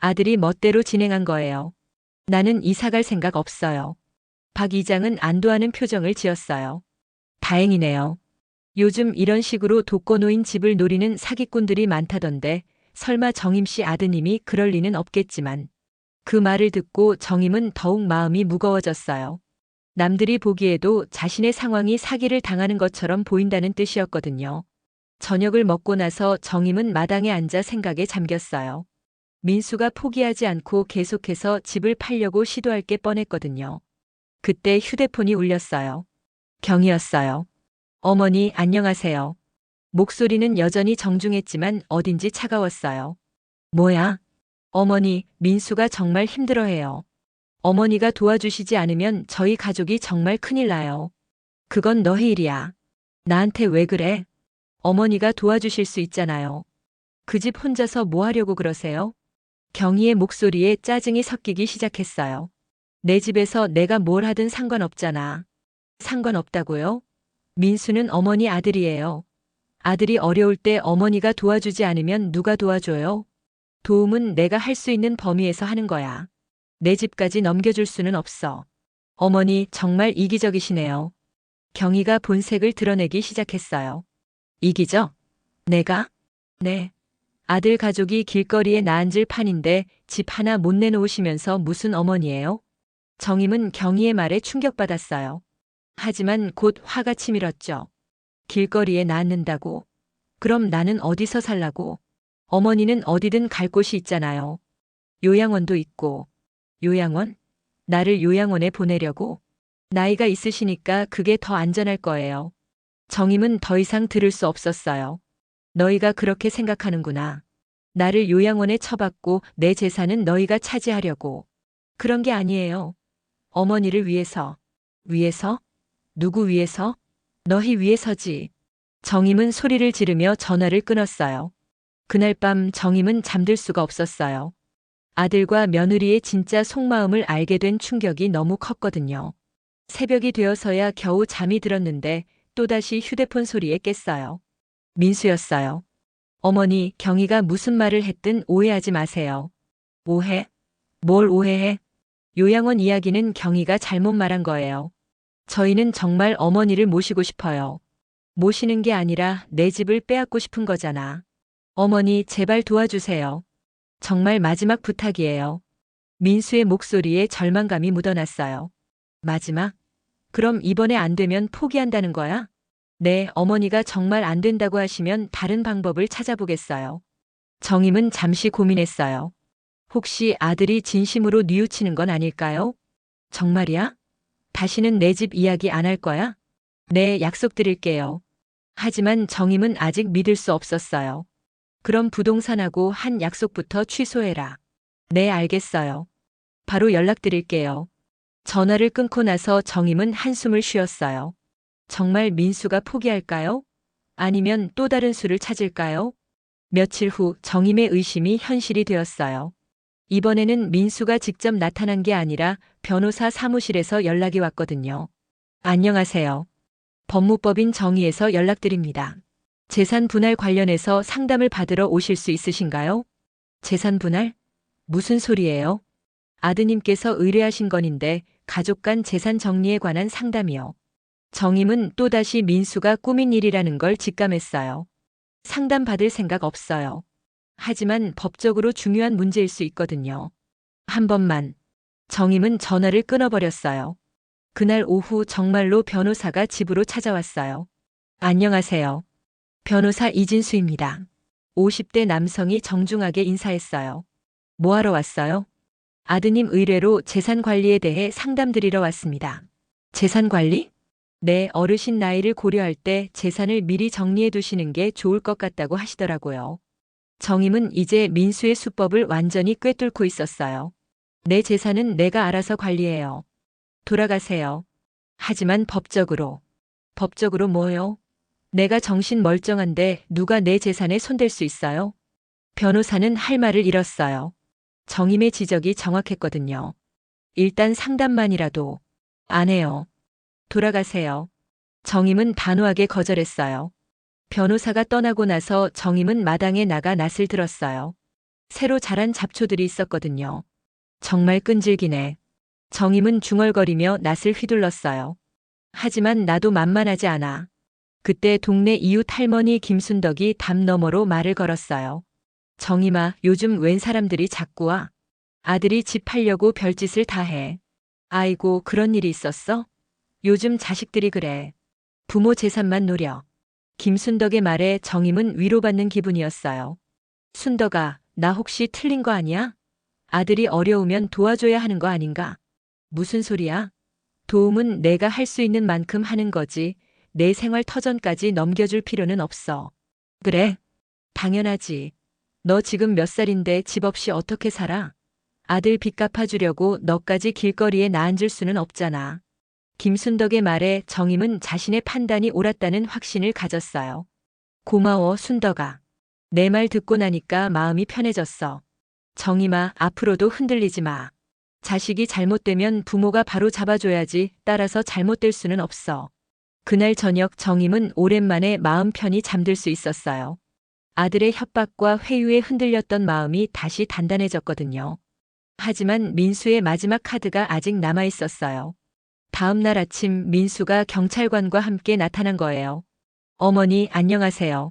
A: 아들이 멋대로 진행한 거예요. 나는 이사 갈 생각 없어요. 박 이장은 안도하는 표정을 지었어요. 다행이네요. 요즘 이런 식으로 독거노인 집을 노리는 사기꾼들이 많다던데 설마 정임 씨 아드님이 그럴 리는 없겠지만 그 말을 듣고 정임은 더욱 마음이 무거워졌어요. 남들이 보기에도 자신의 상황이 사기를 당하는 것처럼 보인다는 뜻이었거든요. 저녁을 먹고 나서 정임은 마당에 앉아 생각에 잠겼어요. 민수가 포기하지 않고 계속해서 집을 팔려고 시도할 게 뻔했거든요. 그때 휴대폰이 울렸어요. 경이었어요. 어머니, 안녕하세요. 목소리는 여전히 정중했지만 어딘지 차가웠어요. 뭐야? 어머니, 민수가 정말 힘들어해요. 어머니가 도와주시지 않으면 저희 가족이 정말 큰일 나요. 그건 너의 일이야. 나한테 왜 그래? 어머니가 도와주실 수 있잖아요. 그 집 혼자서 뭐 하려고 그러세요? 경희의 목소리에 짜증이 섞이기 시작했어요. 내 집에서 내가 뭘 하든 상관없잖아. 상관없다고요? 민수는 어머니 아들이에요. 아들이 어려울 때 어머니가 도와주지 않으면 누가 도와줘요? 도움은 내가 할 수 있는 범위에서 하는 거야. 내 집까지 넘겨줄 수는 없어. 어머니 정말 이기적이시네요. 경희가 본색을 드러내기 시작했어요. 이기적? 내가? 네. 아들 가족이 길거리에 나앉을 판인데 집 하나 못 내놓으시면서 무슨 어머니예요? 정임은 경희의 말에 충격받았어요. 하지만 곧 화가 치밀었죠. 길거리에 낳는다고? 그럼 나는 어디서 살라고? 어머니는 어디든 갈 곳이 있잖아요. 요양원도 있고. 요양원? 나를 요양원에 보내려고? 나이가 있으시니까 그게 더 안전할 거예요. 정임은 더 이상 들을 수 없었어요. 너희가 그렇게 생각하는구나. 나를 요양원에 처박고 내 재산은 너희가 차지하려고. 그런 게 아니에요. 어머니를 위해서. 위해서? 누구 위해서? 너희 위해서지. 정임은 소리를 지르며 전화를 끊었어요. 그날 밤 정임은 잠들 수가 없었어요. 아들과 며느리의 진짜 속마음을 알게 된 충격이 너무 컸거든요. 새벽이 되어서야 겨우 잠이 들었는데 또다시 휴대폰 소리에 깼어요. 민수였어요. 어머니, 경희가 무슨 말을 했든 오해하지 마세요. 오해? 뭘 오해해? 요양원 이야기는 경희가 잘못 말한 거예요. 저희는 정말 어머니를 모시고 싶어요. 모시는 게 아니라 내 집을 빼앗고 싶은 거잖아. 어머니, 제발 도와주세요. 정말 마지막 부탁이에요. 민수의 목소리에 절망감이 묻어났어요. 마지막? 그럼 이번에 안 되면 포기한다는 거야? 네, 어머니가 정말 안 된다고 하시면 다른 방법을 찾아보겠어요. 정임은 잠시 고민했어요. 혹시 아들이 진심으로 뉘우치는 건 아닐까요? 정말이야? 다시는 내 집 이야기 안 할 거야? 네, 약속드릴게요. 하지만 정임은 아직 믿을 수 없었어요. 그럼 부동산하고 한 약속부터 취소해라. 네, 알겠어요. 바로 연락드릴게요. 전화를 끊고 나서 정임은 한숨을 쉬었어요. 정말 민수가 포기할까요? 아니면 또 다른 수를 찾을까요? 며칠 후 정임의 의심이 현실이 되었어요. 이번에는 민수가 직접 나타난 게 아니라 변호사 사무실에서 연락이 왔거든요. 안녕하세요. 법무법인 정의에서 연락드립니다. 재산 분할 관련해서 상담을 받으러 오실 수 있으신가요? 재산 분할? 무슨 소리예요? 아드님께서 의뢰하신 건인데 가족 간 재산 정리에 관한 상담이요. 정임은 또다시 민수가 꾸민 일이라는 걸 직감했어요. 상담받을 생각 없어요. 하지만 법적으로 중요한 문제일 수 있거든요. 한 번만. 정임은 전화를 끊어버렸어요. 그날 오후 정말로 변호사가 집으로 찾아왔어요. 안녕하세요. 변호사 이진수입니다. 50대 남성이 정중하게 인사했어요. 뭐하러 왔어요? 아드님 의뢰로 재산 관리에 대해 상담드리러 왔습니다. 재산 관리? 네, 어르신 나이를 고려할 때 재산을 미리 정리해 두시는 게 좋을 것 같다고 하시더라고요. 정임은 이제 민수의 수법을 완전히 꿰뚫고 있었어요. 내 재산은 내가 알아서 관리해요. 돌아가세요. 하지만 법적으로. 법적으로 뭐요? 내가 정신 멀쩡한데 누가 내 재산에 손댈 수 있어요? 변호사는 할 말을 잃었어요. 정임의 지적이 정확했거든요. 일단 상담만이라도. 안 해요. 돌아가세요. 정임은 단호하게 거절했어요. 변호사가 떠나고 나서 정임은 마당에 나가 낯을 들었어요. 새로 자란 잡초들이 있었거든요. 정말 끈질기네. 정임은 중얼거리며 낯을 휘둘렀어요. 하지만 나도 만만하지 않아. 그때 동네 이웃 할머니 김순덕이 담 너머로 말을 걸었어요. 정임아, 요즘 웬 사람들이 자꾸 와. 아들이 집 팔려고 별짓을 다 해. 아이고, 그런 일이 있었어? 요즘 자식들이 그래. 부모 재산만 노려. 김순덕의 말에 정임은 위로받는 기분이었어요. 순덕아, 나 혹시 틀린 거 아니야? 아들이 어려우면 도와줘야 하는 거 아닌가? 무슨 소리야? 도움은 내가 할 수 있는 만큼 하는 거지. 내 생활 터전까지 넘겨줄 필요는 없어. 그래? 당연하지. 너 지금 몇 살인데 집 없이 어떻게 살아? 아들 빚 갚아주려고 너까지 길거리에 나앉을 수는 없잖아. 김순덕의 말에 정임은 자신의 판단이 옳았다는 확신을 가졌어요. 고마워, 순덕아. 내 말 듣고 나니까 마음이 편해졌어. 정임아, 앞으로도 흔들리지 마. 자식이 잘못되면 부모가 바로 잡아줘야지. 따라서 잘못될 수는 없어. 그날 저녁 정임은 오랜만에 마음 편히 잠들 수 있었어요. 아들의 협박과 회유에 흔들렸던 마음이 다시 단단해졌거든요. 하지만 민수의 마지막 카드가 아직 남아 있었어요. 다음 날 아침 민수가 경찰관과 함께 나타난 거예요. 어머니, 안녕하세요.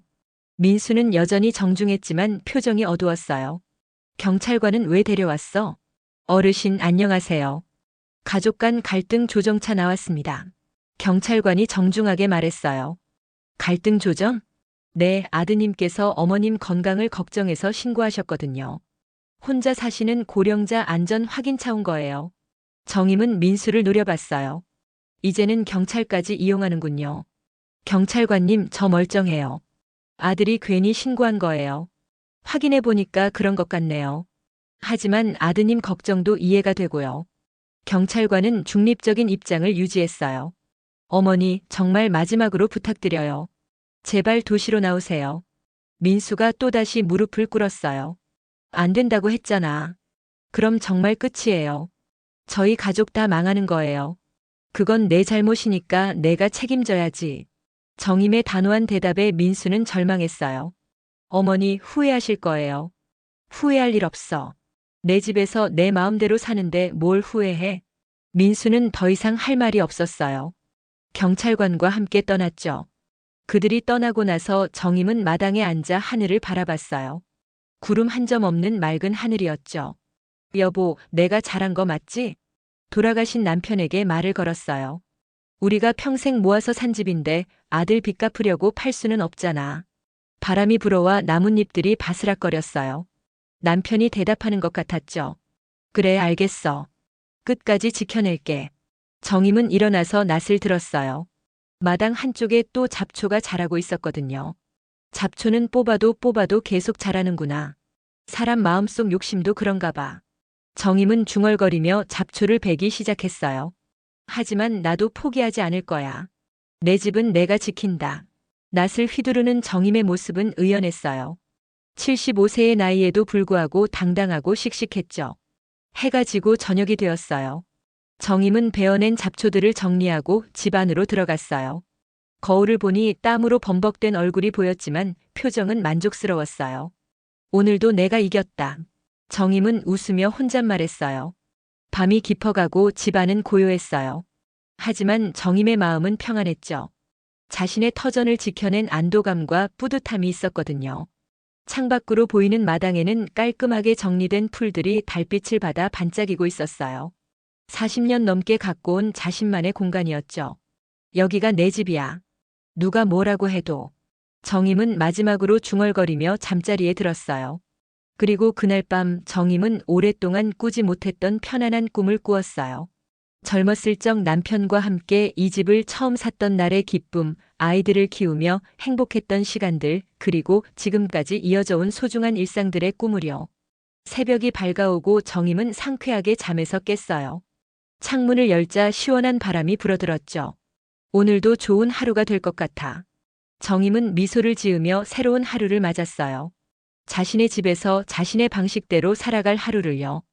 A: 민수는 여전히 정중했지만 표정이 어두웠어요. 경찰관은 왜 데려왔어? 어르신, 안녕하세요. 가족 간 갈등 조정차 나왔습니다. 경찰관이 정중하게 말했어요. 갈등 조정? 네, 아드님께서 어머님 건강을 걱정해서 신고하셨거든요. 혼자 사시는 고령자 안전 확인차 온 거예요. 정임은 민수를 노려봤어요. 이제는 경찰까지 이용하는군요. 경찰관님, 저 멀쩡해요. 아들이 괜히 신고한 거예요. 확인해 보니까 그런 것 같네요. 하지만 아드님 걱정도 이해가 되고요. 경찰관은 중립적인 입장을 유지했어요. 어머니, 정말 마지막으로 부탁드려요. 제발 도시로 나오세요. 민수가 또다시 무릎을 꿇었어요. 안 된다고 했잖아. 그럼 정말 끝이에요. 저희 가족 다 망하는 거예요. 그건 내 잘못이니까 내가 책임져야지. 정임의 단호한 대답에 민수는 절망했어요. 어머니, 후회하실 거예요. 후회할 일 없어. 내 집에서 내 마음대로 사는데 뭘 후회해? 민수는 더 이상 할 말이 없었어요. 경찰관과 함께 떠났죠. 그들이 떠나고 나서 정임은 마당에 앉아 하늘을 바라봤어요. 구름 한 점 없는 맑은 하늘이었죠. 여보, 내가 잘한 거 맞지? 돌아가신 남편에게 말을 걸었어요. 우리가 평생 모아서 산 집인데 아들 빚 갚으려고 팔 수는 없잖아. 바람이 불어와 나뭇잎들이 바스락거렸어요. 남편이 대답하는 것 같았죠. 그래, 알겠어. 끝까지 지켜낼게. 정임은 일어나서 낯을 들었어요. 마당 한쪽에 또 잡초가 자라고 있었거든요. 잡초는 뽑아도 뽑아도 계속 자라는구나. 사람 마음속 욕심도 그런가 봐. 정임은 중얼거리며 잡초를 베기 시작했어요. 하지만 나도 포기하지 않을 거야. 내 집은 내가 지킨다. 낯을 휘두르는 정임의 모습은 의연했어요. 75세의 나이에도 불구하고 당당하고 씩씩했죠. 해가 지고 저녁이 되었어요. 정임은 베어낸 잡초들을 정리하고 집 안으로 들어갔어요. 거울을 보니 땀으로 범벅된 얼굴이 보였지만 표정은 만족스러웠어요. 오늘도 내가 이겼다. 정임은 웃으며 혼잣말했어요. 밤이 깊어가고 집안은 고요했어요. 하지만 정임의 마음은 평안했죠. 자신의 터전을 지켜낸 안도감과 뿌듯함이 있었거든요. 창밖으로 보이는 마당에는 깔끔하게 정리된 풀들이 달빛을 받아 반짝이고 있었어요. 40년 넘게 갖고 온 자신만의 공간이었죠. 여기가 내 집이야. 누가 뭐라고 해도. 정임은 마지막으로 중얼거리며 잠자리에 들었어요. 그리고 그날 밤 정임은 오랫동안 꾸지 못했던 편안한 꿈을 꾸었어요. 젊었을 적 남편과 함께 이 집을 처음 샀던 날의 기쁨, 아이들을 키우며 행복했던 시간들, 그리고 지금까지 이어져 온 소중한 일상들의 꿈을요. 새벽이 밝아오고 정임은 상쾌하게 잠에서 깼어요. 창문을 열자 시원한 바람이 불어들었죠. 오늘도 좋은 하루가 될 것 같아. 정임은 미소를 지으며 새로운 하루를 맞았어요. 자신의 집에서 자신의 방식대로 살아갈 하루를요.